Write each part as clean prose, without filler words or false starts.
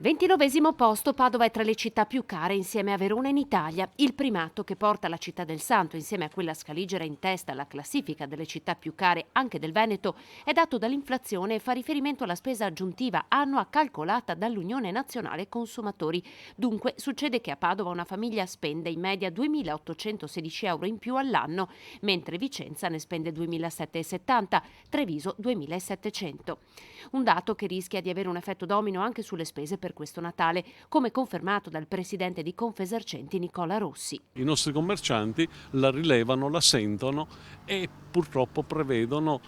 29° posto, Padova è tra le città più care insieme a Verona in Italia. Il primato che porta la città del Santo insieme a quella scaligera in testa alla classifica delle città più care anche del Veneto è dato dall'inflazione e fa riferimento alla spesa aggiuntiva annua calcolata dall'Unione Nazionale Consumatori. Dunque succede che a Padova una famiglia spende in media 2.816 euro in più all'anno, mentre Vicenza ne spende 2.770, Treviso 2.700. Un dato che rischia di avere un effetto domino anche sulle spese per questo Natale, come confermato dal presidente di Confesercenti Nicola Rossi. I nostri commercianti la rilevano, la sentono e purtroppo prevedono,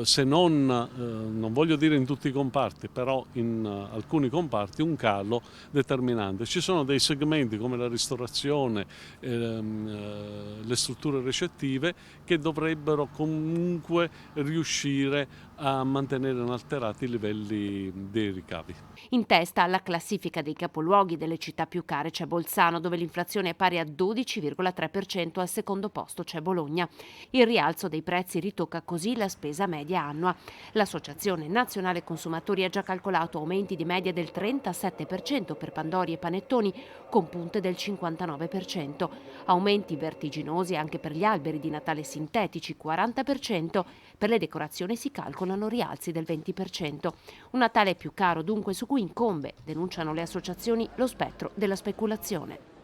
se non voglio dire in tutti i comparti, però in alcuni comparti un calo determinante. Ci sono dei segmenti come la ristorazione, le strutture ricettive che dovrebbero comunque riuscire a mantenere inalterati i livelli dei ricavi. In testa alla classifica dei capoluoghi delle città più care c'è Bolzano, dove l'inflazione è pari a 12,3%, al secondo posto c'è Bologna. Il rialzo dei prezzi ritocca così la spesa media annua. L'Associazione Nazionale Consumatori ha già calcolato aumenti di media del 37% per pandori e panettoni, con punte del 59%. Aumenti vertiginosi anche per gli alberi di Natale sintetici, 40%. Per le decorazioni si calcolano rialzi del 20%. Un Natale più caro dunque su cui incombe, denunciano le associazioni, lo spettro della speculazione.